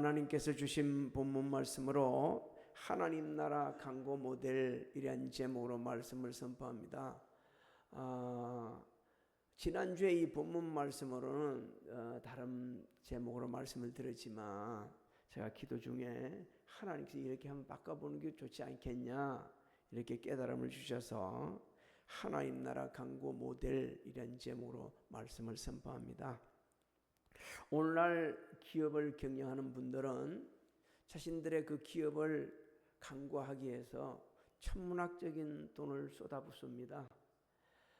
하나님께서 주신 본문 말씀으로 하나님 나라 강고 모델이란 제목으로 말씀을 선포합니다. 지난주에 이 본문 말씀으로는 다른 제목으로 말씀을 드렸지만 제가 기도 중에 하나님께서 이렇게 한번 바꿔보는 게 좋지 않겠냐 이렇게 깨달음을 주셔서 하나님 나라 강고 모델이란 제목으로 말씀을 선포합니다. 오늘날 기업을 경영하는 분들은 자신들의 그 기업을 강고하기 위해서 천문학적인 돈을 쏟아붓습니다.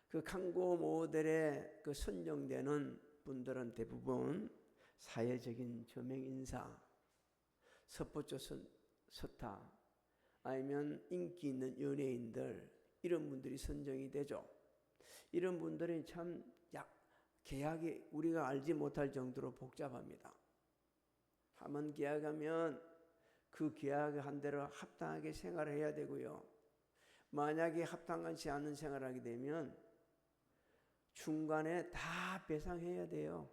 그 강고 모델에 그 선정되는 분들은 대부분 사회적인 저명 인사, 스포츠 스타, 아니면 인기 있는 연예인들, 이런 분들이 선정이 되죠. 이런 분들이 참 계약이 우리가 알지 못할 정도로 복잡합니다. 한번 계약하면 그 계약한 대로 합당하게 생활을 해야 되고요. 만약에 합당하지 않은 생활을 하게 되면 중간에 다 배상해야 돼요.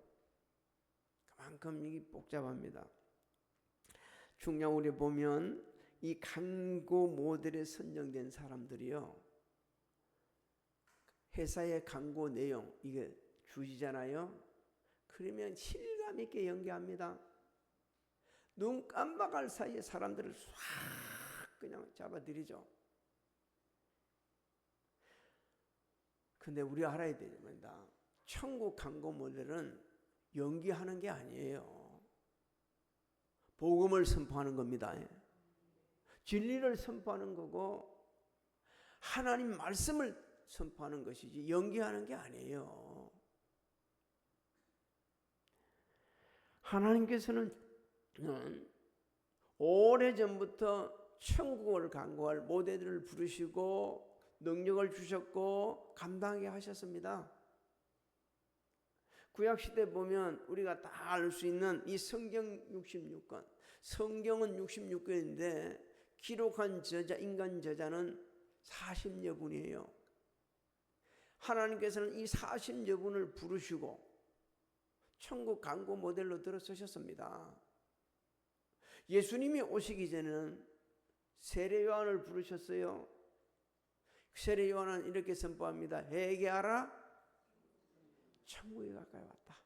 그만큼 이게 복잡합니다. 중요한 우리 보면 이 강고 모델에 선정된 사람들이요, 회사의 강고 내용 이게 주시잖아요. 그러면 실감 있게 연기합니다. 눈 깜박할 사이에 사람들을 싹 그냥 잡아들이죠. 근데 우리가 알아야 됩니다. 천국 강고 모델은 연기하는 게 아니에요. 복음을 선포하는 겁니다. 진리를 선포하는 거고 하나님 말씀을 선포하는 것이지 연기하는 게 아니에요. 하나님께서는 오래전부터 천국을 강구할 모델들을 부르시고 능력을 주셨고 감당하게 하셨습니다. 구약시대 보면 우리가 다 알 수 있는 이 성경 66권, 성경은 66권인데 기록한 저자, 인간 저자는 40여 분이에요. 하나님께서는 이 40여 분을 부르시고 천국 강고 모델로 들어서셨습니다. 예수님이 오시기 전에는 세례 요한을 부르셨어요. 세례 요한은 이렇게 선포합니다. 회개하라, 천국이 가까이 왔다.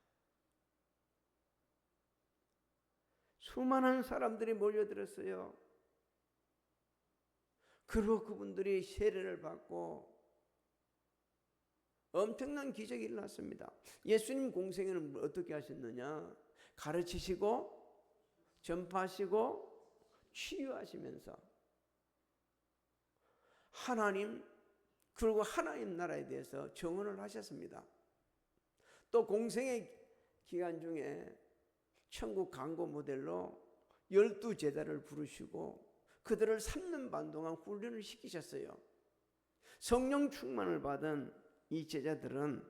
수많은 사람들이 몰려들었어요. 그리고 그분들이 세례를 받고 엄청난 기적이 일어났습니다. 예수님 공생애는 어떻게 하셨느냐? 가르치시고 전파하시고 치유하시면서 하나님 그리고 하나님 나라에 대해서 증언을 하셨습니다. 또 공생애 기간 중에 천국 강고 모델로 12제자를 부르시고 그들을 3년 반 동안 훈련을 시키셨어요. 성령 충만을 받은 이 제자들은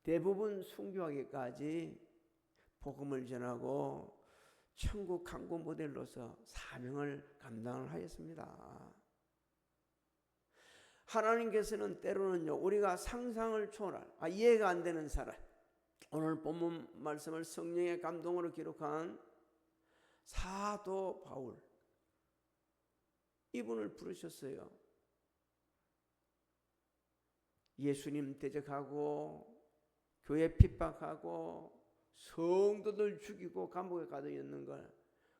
대부분 순교하기까지 복음을 전하고 천국 강고 모델로서 사명을 감당을 하였습니다. 하나님께서는 때로는요, 우리가 상상을 초월할, 이해가 안 되는 사람, 오늘 본문 말씀을 성령의 감동으로 기록한 사도 바울, 이분을 부르셨어요. 예수님 대적하고 교회 핍박하고 성도들 죽이고 감옥에 가둬있는 걸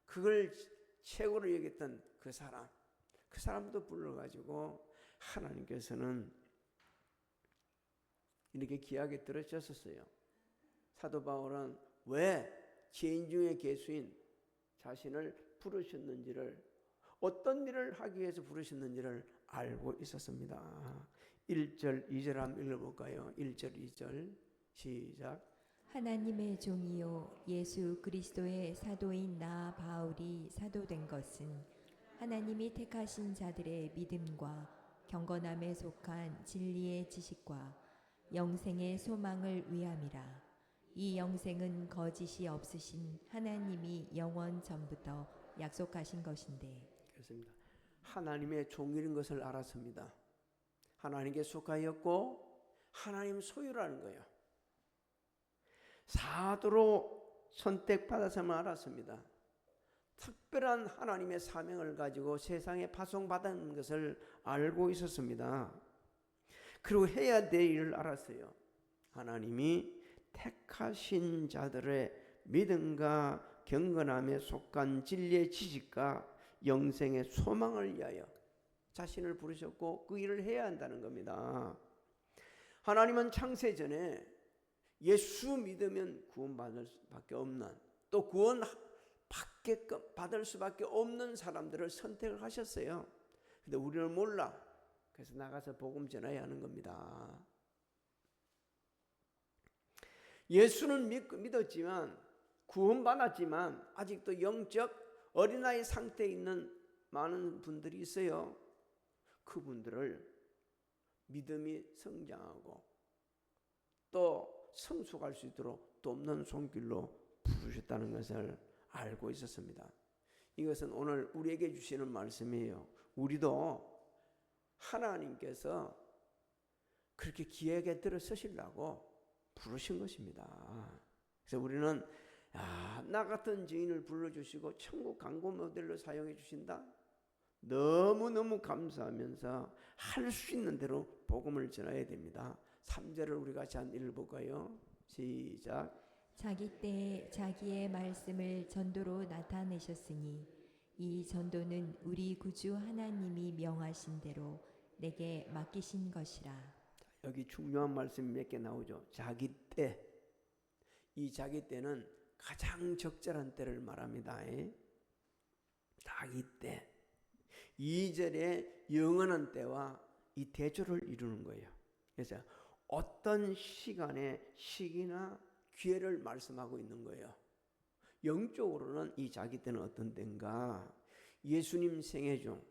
그걸 최고로 여겼던 그 사람도 불러가지고 하나님께서는 이렇게 귀하게 들으셨었어요. 사도 바울은 왜 죄인 중에 괴수인 자신을 부르셨는지를, 어떤 일을 하기 위해서 부르셨는지를 알고 있었습니다. 1절 2절 한번 읽어볼까요? 1절 2절 시작. 하나님의 종이요 예수 그리스도의 사도인 나 바울이 사도된 것은 하나님이 택하신 자들의 믿음과 경건함에 속한 진리의 지식과 영생의 소망을 위함이라. 이 영생은 거짓이 없으신 하나님이 영원 전부터 약속하신 것인데. 그렇습니다. 하나님의 종이인 것을 알았습니다. 하나님께 속하였고 하나님 소유라는 거예요. 사도로 선택받았음을 알았습니다. 특별한 하나님의 사명을 가지고 세상에 파송받은 것을 알고 있었습니다. 그리고 해야 될 일을 알았어요. 하나님이 택하신 자들의 믿음과 경건함에 속한 진리의 지식과 영생의 소망을 위하여 자신을 부르셨고 그 일을 해야 한다는 겁니다. 하나님은 창세 전에 예수 믿으면 구원받을 수밖에 없는, 또 구원 받을 수밖에 없는 사람들을 선택을 하셨어요. 근데 우리는 몰라. 그래서 나가서 복음 전해야 하는 겁니다. 예수는 믿었지만, 구원받았지만 아직도 영적 어린아이 상태에 있는 많은 분들이 있어요. 그분들을 믿음이 성장하고 또 성숙할 수 있도록 돕는 손길로 부르셨다는 것을 알고 있었습니다. 이것은 오늘 우리에게 주시는 말씀이에요. 우리도 하나님께서 그렇게 기회에 들어서시려고 부르신 것입니다. 그래서 우리는 나 같은 증인을 불러주시고 천국 광고 모델로 사용해 주신다. 너무너무 감사하면서 할 수 있는 대로 복음을 전해야 됩니다. 3절을 우리 같이 한 읽어볼까요? 시작. 자기 때에 자기의 말씀을 전도로 나타내셨으니 이 전도는 우리 구주 하나님이 명하신 대로 내게 맡기신 것이라. 여기 중요한 말씀이 몇 개 나오죠. 자기 때. 이 자기 때는 가장 적절한 때를 말합니다. 자기 때. 2절에 영원한 때와 이 대조를 이루는 거예요. 그래서 어떤 시간에 시기나 기회를 말씀하고 있는 거예요. 영적으로는 이 자기 때는 어떤 때인가? 예수님 생애 중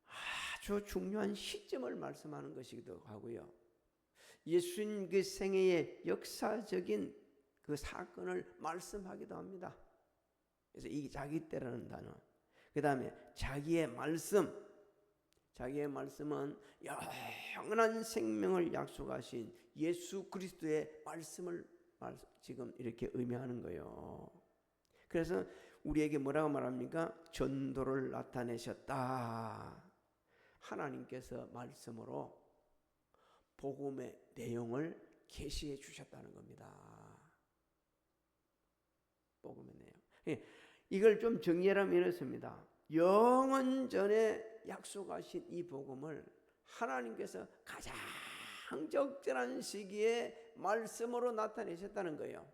아주 중요한 시점을 말씀하는 것이기도 하고요. 예수님 그 생애의 역사적인 그 사건을 말씀하기도 합니다. 그래서 이 자기 때라는 단어. 그 다음에 자기의 말씀. 자기의 말씀은 영원한 생명을 약속하신 예수 그리스도의 말씀을 지금 이렇게 의미하는 거예요. 그래서 우리에게 뭐라고 말합니까? 전도를 나타내셨다. 하나님께서 말씀으로 복음의 내용을 계시해 주셨다는 겁니다. 복음의 내용. 이걸 좀 정리하면 이렇습니다. 영원 전에 약속하신 이 복음을 하나님께서 가장 적절한 시기에 말씀으로 나타내셨다는 거예요.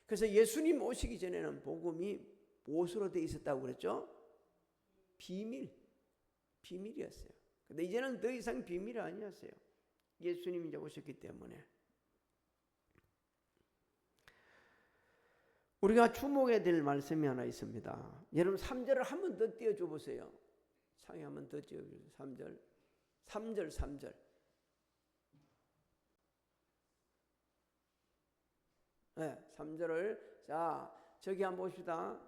그래서 예수님 오시기 전에는 복음이 무엇으로 되어 있었다고 그랬죠? 비밀이었어요. 근데 이제는 더 이상 비밀이 아니었어요. 예수님이 이제 오셨기 때문에. 우리가 주목해야 될 말씀이 하나 있습니다. 여러분 3절을 한 번 더 띄워줘 보세요. 상에 한 번 더 띄워주세요. 3절. 네, 3절을 자 저기 한번 봅시다.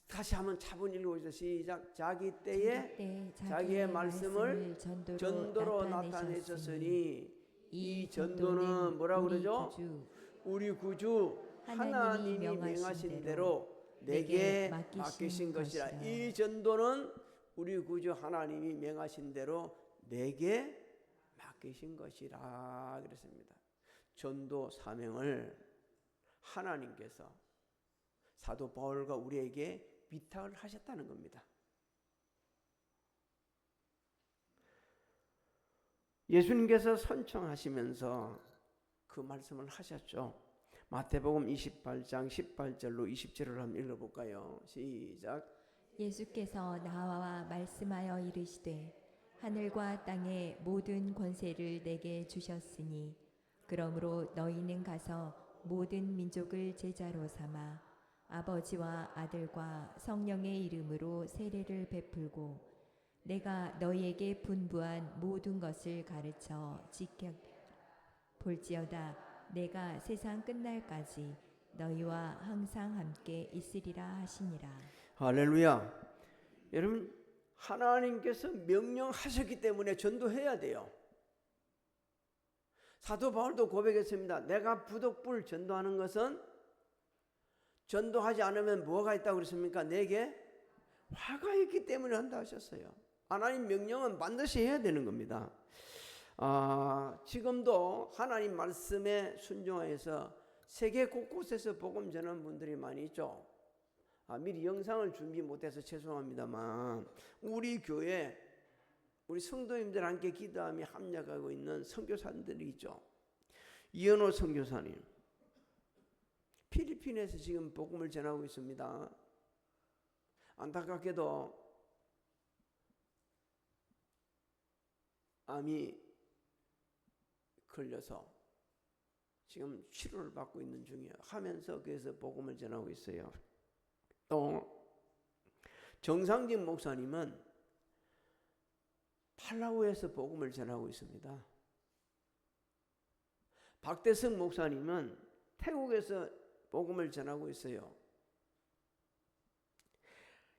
다시 한번 차분히 읽어보시죠. 시작. 자기 때에 자기의 말씀을 전도로 나타내셨으니 이 전도는 뭐라고 그러죠? 우리 구주 하나님이 명하신 대로 내게 맡기신 것이라. 이 전도는 우리 구주 하나님이 명하신 대로 내게 맡기신 것이라 그랬습니다. 전도 사명을 하나님께서 사도 바울과 우리에게 위탁을 하셨다는 겁니다. 예수님께서 선청하시면서 그 말씀을 하셨죠. 마태복음 28장 18절로 20절을 한번 읽어볼까요? 시작. 예수께서 나와 말씀하여 이르시되 하늘과 땅의 모든 권세를 내게 주셨으니 그러므로 너희는 가서 모든 민족을 제자로 삼아 아버지와 아들과 성령의 이름으로 세례를 베풀고 내가 너희에게 분부한 모든 것을 가르쳐 지켜 볼지어다 내가 세상 끝날까지 너희와 항상 함께 있으리라 하시니라. 할렐루야. 여러분 하나님께서 명령하셨기 때문에 전도해야 돼요. 사도 바울도 고백했습니다. 내가 부득불 전도하는 것은 전도하지 않으면 뭐가 있다고 그랬습니까? 내게 화가 있기 때문에 한다 하셨어요. 하나님 명령은 반드시 해야 되는 겁니다. 지금도 하나님 말씀에 순종하여서 세계 곳곳에서 복음 전하는 분들이 많이 있죠. 미리 영상을 준비 못해서 죄송합니다만 우리 교회 우리 성도님들 함께 기도하며 합력하고 있는 선교사님들이 있죠. 이현호 선교사님 필리핀에서 지금 복음을 전하고 있습니다. 안타깝게도 암이 걸려서 지금 치료를 받고 있는 중이에요. 하면서 그래서 복음을 전하고 있어요. 또 정상진 목사님은 팔라우에서 복음을 전하고 있습니다. 박대성 목사님은 태국에서 복음을 전하고 있어요.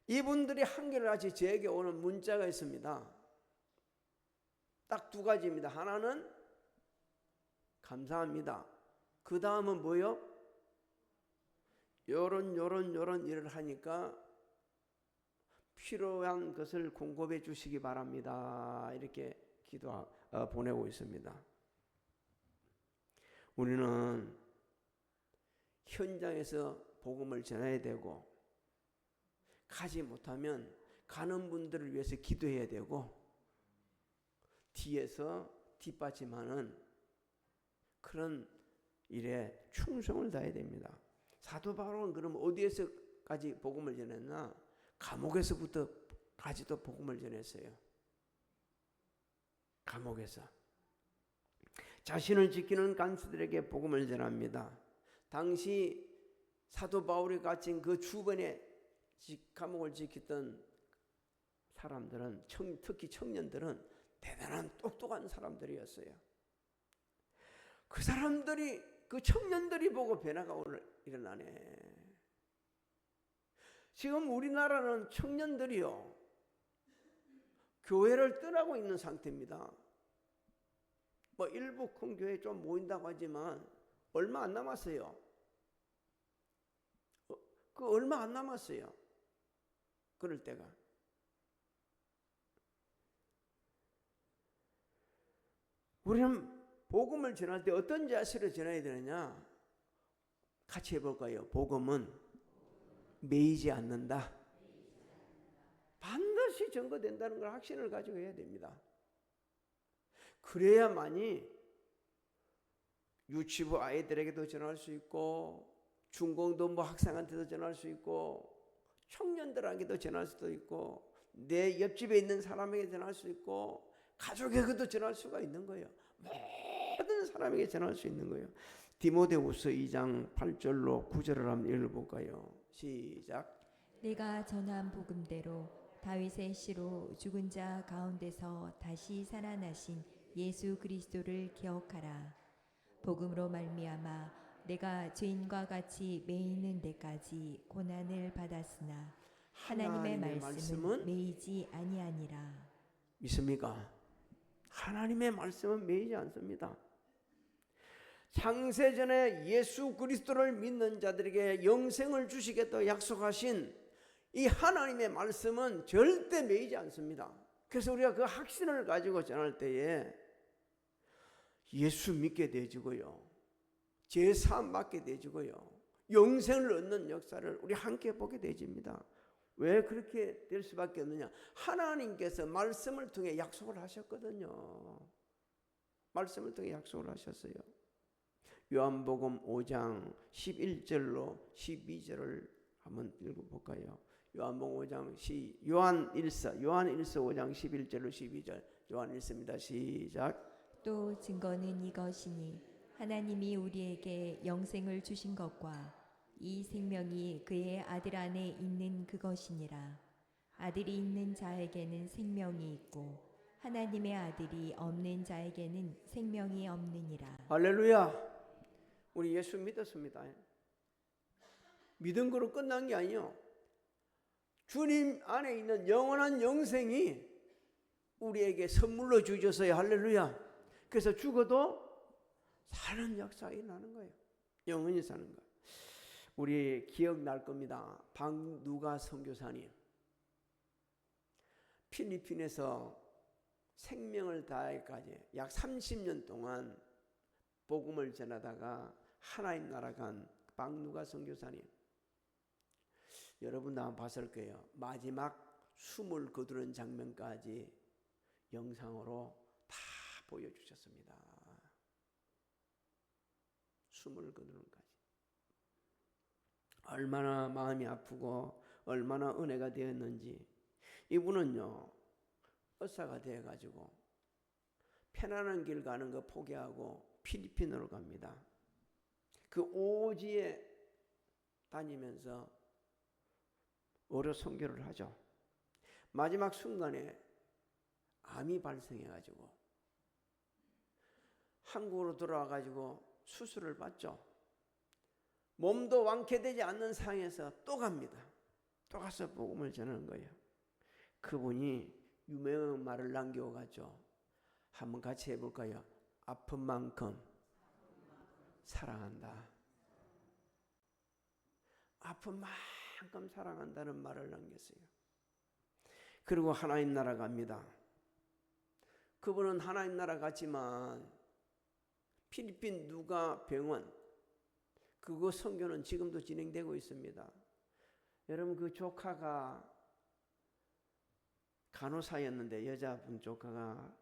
이분들이 한결같이 저에게 오는 문자가 있습니다. 딱 두 가지입니다. 하나는 감사합니다. 그 다음은 뭐요? 요런 일을 하니까 필요한 것을 공급해 주시기 바랍니다. 이렇게 보내고 있습니다. 우리는 현장에서 복음을 전해야 되고 가지 못하면 가는 분들을 위해서 기도해야 되고 뒤에서 뒷받침하는 그런 일에 충성을 다해야 됩니다. 사도 바울은 그럼 어디에서까지 복음을 전했나? 감옥에서부터까지도 복음을 전했어요. 감옥에서 자신을 지키는 간수들에게 복음을 전합니다. 당시 사도 바울이 갇힌 그 주변에 감옥을 지켰던 사람들은 특히 청년들은 대단한 똑똑한 사람들이었어요. 그 사람들이 그 청년들이 보고 변화가 오늘 일어나네. 지금 우리나라는 청년들이요 교회를 떠나고 있는 상태입니다. 뭐 일부 큰 교회 좀 모인다고 하지만 얼마 안 남았어요. 그 얼마 안 남았어요. 그럴 때가. 우리는 복음을 전할 때 어떤 자세로 전해야 되느냐? 같이 해볼까요? 복음은 매이지 않는다. 반드시 증거된다는 걸 확신을 가지고 해야 됩니다. 그래야만이 유치부 아이들에게도 전할 수 있고 중고등부 학생한테도 전할 수 있고 청년들에게도 전할 수도 있고 내 옆집에 있는 사람에게 전할 수 있고 가족에게도 전할 수가 있는 거예요. 모든 사람에게 전할 수 있는 거예요. 디모데후서 2장 8절로 9절을 한번 읽어볼까요? 시작. 내가 전한 복음대로 다윗의 씨로 죽은 자 가운데서 다시 살아나신 예수 그리스도를 기억하라. 복음으로 말미암아 내가 죄인과 같이 매이는 데까지 고난을 받았으나 하나님의 말씀은 매이지 아니하니라. 믿습니까? 하나님의 말씀은 매이지 않습니다. 창세전에 예수 그리스도를 믿는 자들에게 영생을 주시겠다고 약속하신 이 하나님의 말씀은 절대 매이지 않습니다. 그래서 우리가 그 확신을 가지고 전할 때에 예수 믿게 되지고요, 죄사함 받게 되지고요, 영생을 얻는 역사를 우리 함께 보게 되집니다. 왜 그렇게 될 수밖에 없느냐? 하나님께서 말씀을 통해 약속을 하셨거든요. 말씀을 통해 약속을 하셨어요. 요한복음 5장 11절로 12절을 한번 읽어볼까요? 요한복음 5장 요한 1서 5장 11절로 12절 요한 1서입니다. 시작. 또 증거는 이것이니 하나님이 우리에게 영생을 주신 것과 이 생명이 그의 아들 안에 있는 그것이니라. 아들이 있는 자에게는 생명이 있고 하나님의 아들이 없는 자에게는 생명이 없느니라. 할렐루야. 우리 예수 믿었습니다. 믿은 거로 끝난 게 아니요, 주님 안에 있는 영원한 영생이 우리에게 선물로 주셨어요. 할렐루야. 그래서 죽어도 사는 역사가 일어나는 거예요. 영원히 사는 거. 우리 기억날 겁니다. 박누가 선교사님. 필리핀에서 생명을 다해까지 약 30년 동안 복음을 전하다가 하나님 나라 간 박누가 선교사님. 여러분도 한번 봤을 거예요. 마지막 숨을 거두는 장면까지 영상으로 다 보여주셨습니다. 숨을 거두는 까지. 얼마나 마음이 아프고 얼마나 은혜가 되었는지. 이분은요, 의사가 되어가지고 편안한 길 가는 거 포기하고 필리핀으로 갑니다. 그 오지에 다니면서 어려 선교를 하죠. 마지막 순간에 암이 발생해가지고 한국으로 돌아와가지고 수술을 받죠. 몸도 완쾌되지 않는 상황에서 또 갑니다. 또 가서 복음을 전하는 거예요. 그분이 유명한 말을 남겨가죠. 한번 같이 해볼까요? 아픈 만큼 사랑한다. 아픈 만큼 사랑한다는 말을 남겼어요. 그리고 하나님 나라 갑니다. 그분은 하나님 나라 갔지만 필리핀 누가 병원 그거 선교는 지금도 진행되고 있습니다. 여러분 그 조카가 간호사였는데 여자분 조카가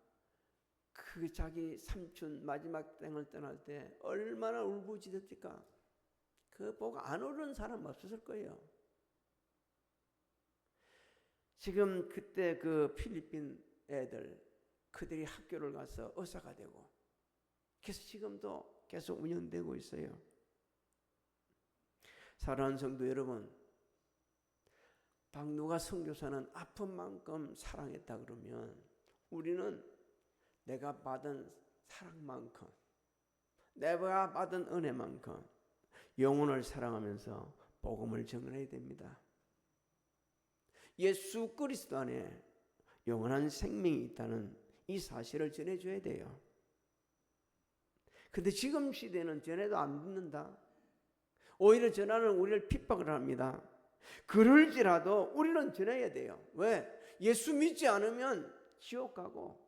그 자기 삼촌 마지막 생을 떠날 때 얼마나 울부짖었을까. 그거 보고 안 울은 사람 없었을 거예요. 지금 그때 그 필리핀 애들 그들이 학교를 가서 의사가 되고 그래서 지금도 계속 운영되고 있어요. 사랑하는 성도 여러분, 박누가 선교사는 아픈 만큼 사랑했다 그러면 우리는 내가 받은 사랑만큼 내가 받은 은혜만큼 영혼을 사랑하면서 복음을 전해야 됩니다. 예수 그리스도 안에 영원한 생명이 있다는 이 사실을 전해줘야 돼요. 근데 지금 시대는 전해도 안 듣는다. 오히려 전하는 우리를 핍박을 합니다. 그럴지라도 우리는 전해야 돼요. 왜? 예수 믿지 않으면 지옥 가고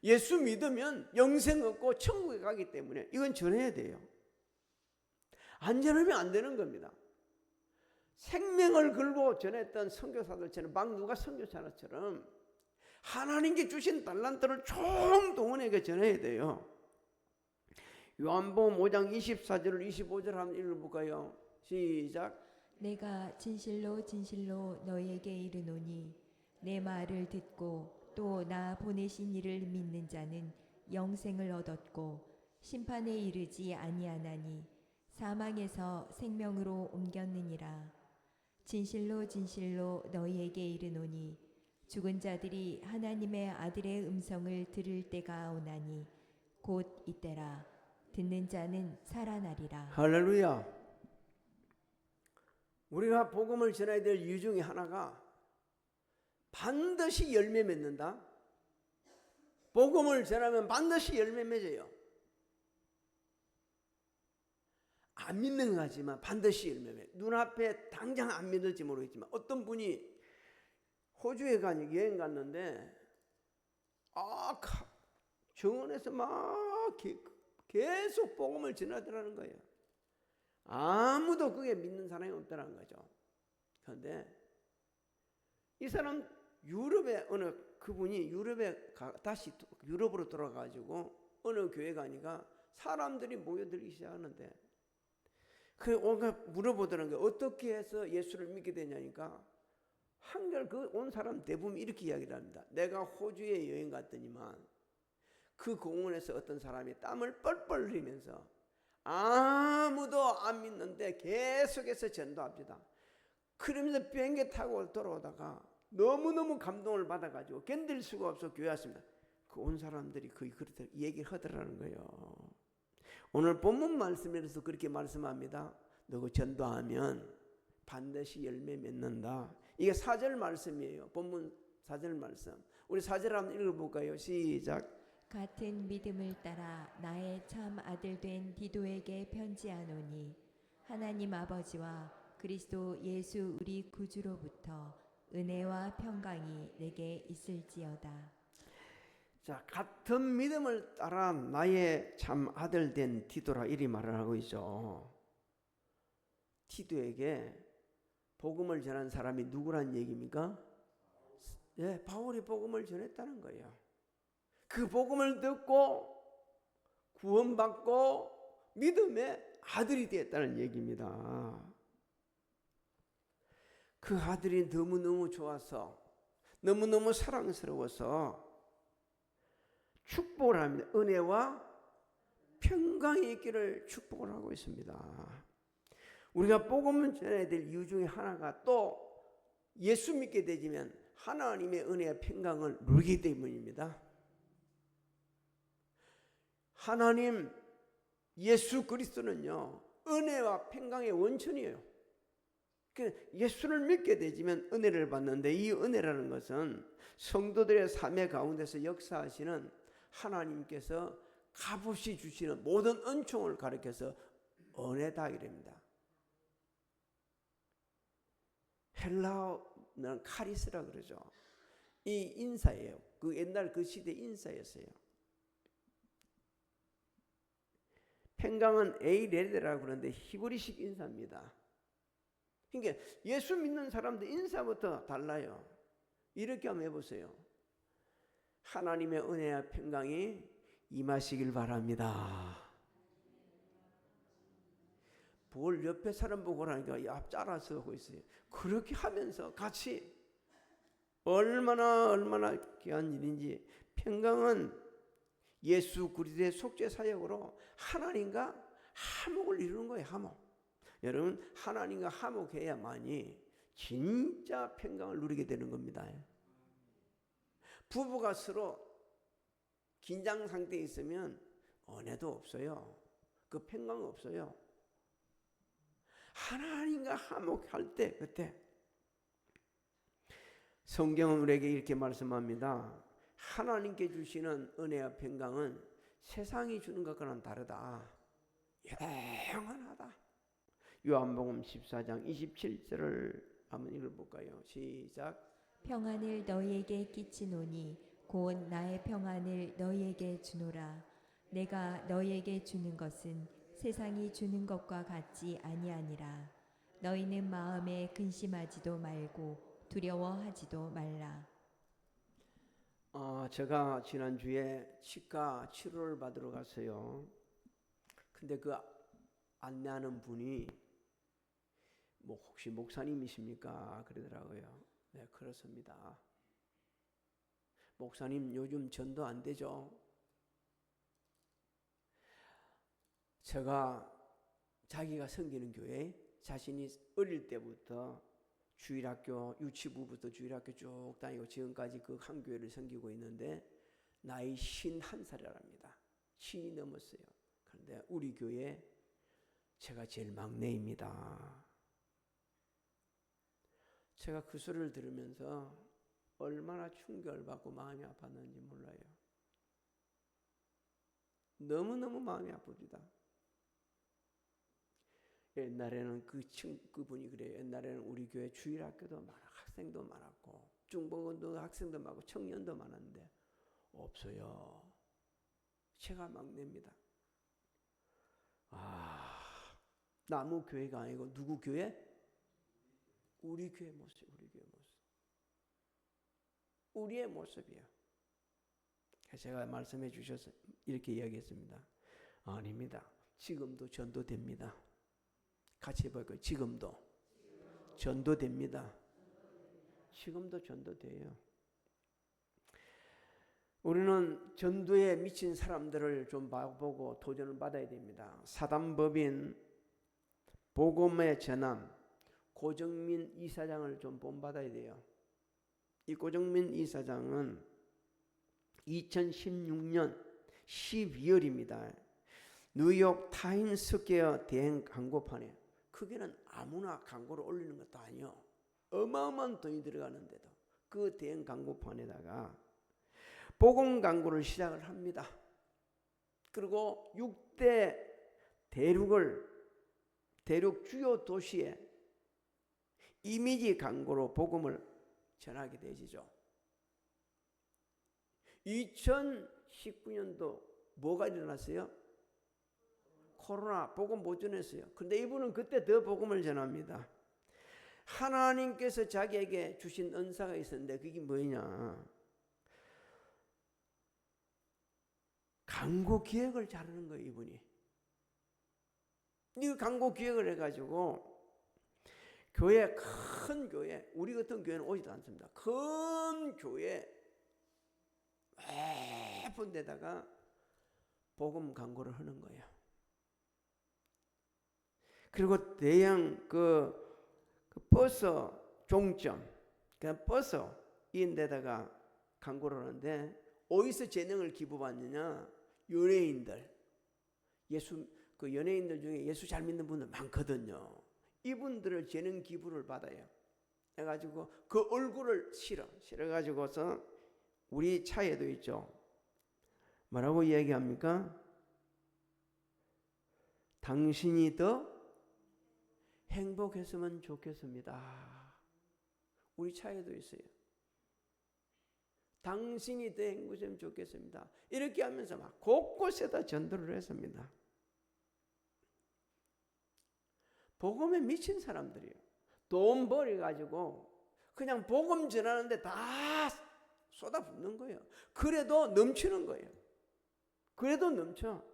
예수 믿으면 영생 얻고 천국에 가기 때문에 이건 전해야 돼요. 안 전하면 안 되는 겁니다. 생명을 걸고 전했던 선교사들처럼 박누가 선교사처럼 하나님께 주신 달란트를 총동원하게 전해야 돼요. 요한복음 5장 24절 25절 한번 읽어볼까요? 시작. 내가 진실로 진실로 너희에게 이르노니 내 말을 듣고 또 나 보내신 이를 믿는 자는 영생을 얻었고 심판에 이르지 아니하나니 사망에서 생명으로 옮겼느니라. 진실로 진실로 너희에게 이르노니 죽은 자들이 하나님의 아들의 음성을 들을 때가 오나니 곧 이때라. 듣는 자는 살아나리라. 할렐루야. 우리가 복음을 전해야 될 이유 중에 하나가 반드시 열매 맺는다. 복음을 전하면 반드시 열매 맺어요. 안 믿는 것 같지만 반드시 열매 맺어요. 눈앞에 당장 안 믿을지 모르겠지만 어떤 분이 호주에 여행 갔는데 정원에서 막 계속 복음을 전하더라는 거예요. 아무도 그게 믿는 사람이 없더라는 거죠. 그런데 이 사람 유럽에 그분이 다시 유럽으로 돌아가지고 어느 교회 가니까 사람들이 모여들기 시작하는데 그 물어보더라는 거예요. 어떻게 해서 예수를 믿게 되냐니까 한결 그 온 사람 대부분 이렇게 이야기를 합니다. 내가 호주에 여행 갔더니만 그 공원에서 어떤 사람이 땀을 뻘뻘 흘리면서 아무도 안 믿는데 계속해서 전도합니다. 그러면서 비행기 타고 돌아오다가 너무너무 감동을 받아가지고 견딜 수가 없어 교회 왔습니다. 그 온 사람들이 그렇게 얘기를 하더라는 거예요. 오늘 본문 말씀에서 그렇게 말씀합니다. 너가 전도하면 반드시 열매 맺는다. 이게 4절 말씀이에요. 본문 4절 말씀. 우리 4절 한번 읽어볼까요? 시작. 같은 믿음을 따라 나의 참 아들 된 디도에게 편지하노니 하나님 아버지와 그리스도 예수 우리 구주로부터 은혜와 평강이 내게 있을지어다. 자, 같은 믿음을 따라 나의 참 아들 된 디도라 이리 말을 하고 있죠. 디도에게 복음을 전한 사람이 누구란 얘기입니까? 예, 바울이 복음을 전했다는 거예요. 그 복음을 듣고 구원받고 믿음의 아들이 되었다는 얘기입니다. 그 아들이 너무너무 좋아서 너무너무 사랑스러워서 축복을 합니다. 은혜와 평강이 있기를 축복을 하고 있습니다. 우리가 복음을 전해야 될 이유 중에 하나가 또 예수 믿게 되면 하나님의 은혜와 평강을 누리기 때문입니다. 하나님 예수 그리스도는요 은혜와 평강의 원천이에요. 예수를 믿게 되면 은혜를 받는데 이 은혜라는 것은 성도들의 삶의 가운데서 역사하시는 하나님께서 값없이 주시는 모든 은총을 가리켜서 은혜다 이랍니다. 헬라어는 카리스라 그러죠. 이 인사예요. 그 옛날 그 시대 인사였어요. 평강은 에이레드라고 그러는데 히브리식 인사입니다. 그러니까 예수 믿는 사람들 인사부터 달라요. 이렇게 한번 해보세요. 하나님의 은혜와 평강이 임하시길 바랍니다. 뭘 옆에 사람 보고 하니까 앞 잘라서 하고 있어요. 그렇게 하면서 같이 얼마나 귀한 일인지. 평강은 예수 그리스도의 속죄 사역으로 하나님과 화목을 이루는 거예요. 화목. 여러분 하나님과 화목해야만이 진짜 평강을 누리게 되는 겁니다. 부부가 서로 긴장 상태에 있으면 은혜도 없어요. 그 평강 없어요. 하나님과 화목할 때 그때 성경은 우리에게 이렇게 말씀합니다. 하나님께 주시는 은혜와 평강은 세상이 주는 것과는 다르다. 영원하다. 요한복음 14장 27절을 한번 읽어볼까요? 시작. 평안을 너희에게 끼치노니 곧 나의 평안을 너희에게 주노라. 내가 너희에게 주는 것은 세상이 주는 것과 같지 아니하니라. 너희는 마음에 근심하지도 말고 두려워하지도 말라. 제가 지난주에 치과 치료를 받으러 갔어요. 근데 그 안내하는 분이 혹시 목사님이십니까? 그러더라고요. 네, 그렇습니다. 목사님 요즘 전도 안 되죠? 제가 자기가 섬기는 교회 자신이 어릴 때부터 주일학교 유치부부터 주일학교 쭉 다니고 지금까지 그 한 교회를 섬기고 있는데 나이 51살이랍니다. 신이 넘었어요. 그런데 우리 교회 제가 제일 막내입니다. 제가 그 소리를 들으면서 얼마나 충격을 받고 마음이 아팠는지 몰라요. 너무너무 마음이 아픕니다. 옛날에는 그분이 그래요. 옛날에는 우리 교회 주일학교도 많아, 학생도 많았고 중복원도 학생도 많고 청년도 많았는데 없어요. 제가 막내입니다. 나무 교회가 아니고 누구 교회? 우리 교회 모습, 우리 교회 모습. 우리의 모습이에요. 제가 말씀해 주셔서 이렇게 이야기했습니다. 아닙니다. 지금도 전도됩니다. 같이 해볼까요? 지금도 전도됩니다. 지금도 전도돼요. 우리는 전도에 미친 사람들을 좀 보고 도전을 받아야 됩니다. 사단법인 복음의 전함 고정민 이사장을 좀 본받아야 돼요. 이 고정민 이사장은 2016년 12월입니다. 뉴욕 타임스퀘어 대행 광고판에 그게는 아무나 광고를 올리는 것도 아니요. 어마어마한 돈이 들어가는데도 그 대행 광고판에다가 복음 광고를 시작을 합니다. 그리고 6대 대륙을 대륙 주요 도시에 이미지 광고로 복음을 전하게 되지죠. 2019년도 뭐가 일어났어요? 코로나 복음 못 전했어요. 그런데 이분은 그때 더 복음을 전합니다. 하나님께서 자기에게 주신 은사가 있었는데 그게 뭐냐? 광고 기획을 잘하는 거예요, 이분이. 이 광고 기획을 해가지고 교회, 큰 교회, 우리 같은 교회는 오지도 않습니다. 큰 교회 예쁜 데다가 복음 광고를 하는 거예요. 그리고 대형 그 버스 종점, 그냥 버스 인 데다가 광고를 하는데 어디서 재능을 기부받느냐? 연예인들, 그 연예인들 중에 예수 잘 믿는 분들 많거든요. 이분들을 재능 기부를 받아요. 해가지고 그 얼굴을 실어가지고서 우리 차에도 있죠. 뭐라고 이야기합니까? 당신이 더 행복했으면 좋겠습니다. 우리 차에도 있어요. 당신이 더 행복했으면 좋겠습니다. 이렇게 하면서 막 곳곳에다 전도를 했습니다. 복음에 미친 사람들이에요. 돈 벌어가지고 그냥 복음 전하는데 다 쏟아붓는 거예요. 그래도 넘치는 거예요. 그래도 넘쳐.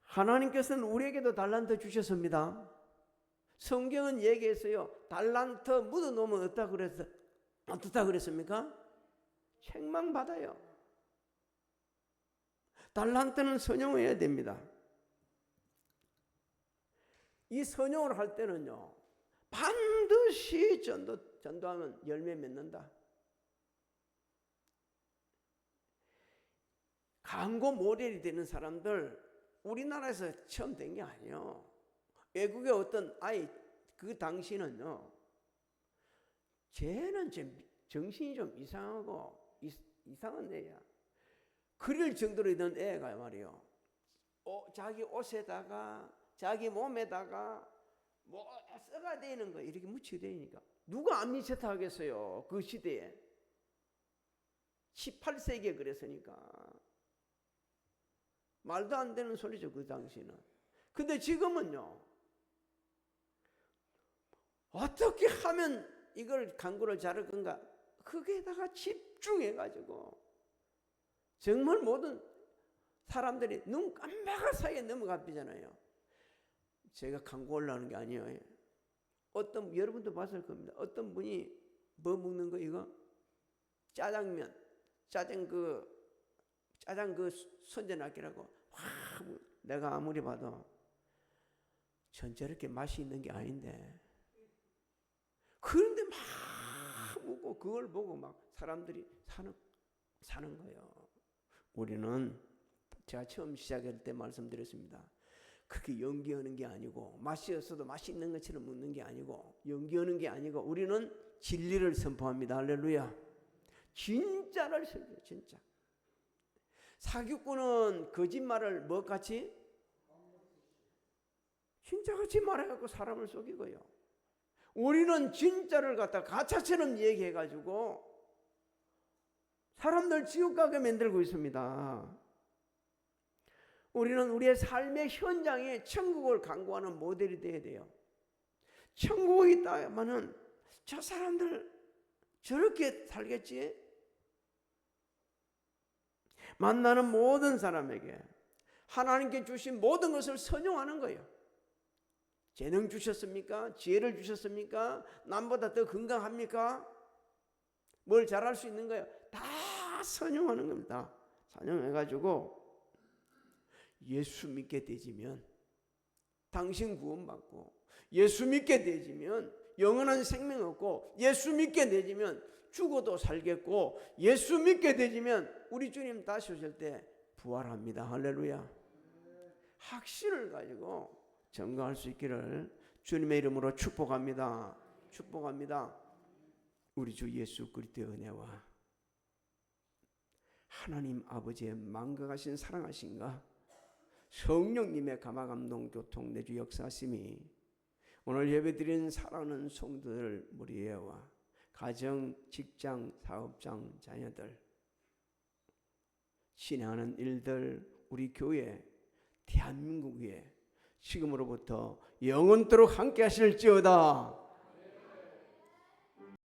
하나님께서는 우리에게도 달란트 주셨습니다. 성경은 얘기했어요. 달란트 묻어놓으면 어떻다 그랬습니까? 책망받아요. 달란트는 선용해야 됩니다. 이 선용을 할 때는요, 반드시 전도하면 열매 맺는다. 광고 모델이 되는 사람들 우리나라에서 처음 된 게 아니에요. 외국의 어떤 아이, 그 당시는요, 쟤는 정신이 좀 이상하고 이상한 애야. 그럴 정도로 있는 애가 말이에요. 자기 옷에다가 자기 몸에다가 뭐 썩어 되는 거 이렇게 묻히게 되니까 누가 안 미쳤다 하겠어요. 그 시대에 18세기에 그랬으니까 말도 안 되는 소리죠. 그 당시는. 근데 지금은요, 어떻게 하면 이걸 광고를 잘할 건가, 거기에다가 집중해가지고 정말 모든 사람들이 눈 깜박할 사이에 넘어가잖아요. 제가 광고 올라오는 게 아니에요. 여러분도 봤을 겁니다. 어떤 분이 뭐 먹는 거 이거? 짜장 선전할기라고 내가 아무리 봐도 전 저렇게 맛이 있는 게 아닌데, 그런데 막 먹고 그걸 보고 막 사람들이 사는 거예요. 우리는 제가 처음 시작할 때 말씀드렸습니다. 그렇게 연기하는 게 아니고 맛이 없어도 맛이 있는 것처럼 먹는 게 아니고 연기하는 게 아니고 우리는 진리를 선포합니다. 할렐루야. 진짜를 선포해요. 진짜. 사기꾼은 거짓말을 뭐같이? 진짜같이 말해갖고 사람을 속이고요. 우리는 진짜를 갖다 가짜처럼 얘기해가지고 사람들 지옥 가게 만들고 있습니다. 우리는 우리의 삶의 현장에 천국을 광고하는 모델이 되어야 돼요. 천국이 있다면은 저 사람들 저렇게 살겠지? 만나는 모든 사람에게 하나님께 주신 모든 것을 선용하는 거예요. 재능 주셨습니까? 지혜를 주셨습니까? 남보다 더 건강합니까? 뭘 잘할 수 있는 거예요? 다 선용하는 겁니다. 선용해가지고 예수 믿게 되지면 당신 구원받고, 예수 믿게 되지면 영원한 생명 얻고, 예수 믿게 되지면 죽어도 살겠고, 예수 믿게 되지면 우리 주님 다시 오실 때 부활합니다. 할렐루야. 확신을 가지고 증거할 수 있기를 주님의 이름으로 축복합니다. 축복합니다. 우리 주 예수 그리스도의 은혜와 하나님 아버지의 망각하신 사랑하신가, 성령님의 감화감동 교통 내주 역사심이 오늘 예배드린 사랑하는 성도들 무리와 가정, 직장, 사업장, 자녀들, 진행하는 일들, 우리 교회, 대한민국 위에 지금으로부터 영원토록 함께 하실지어다.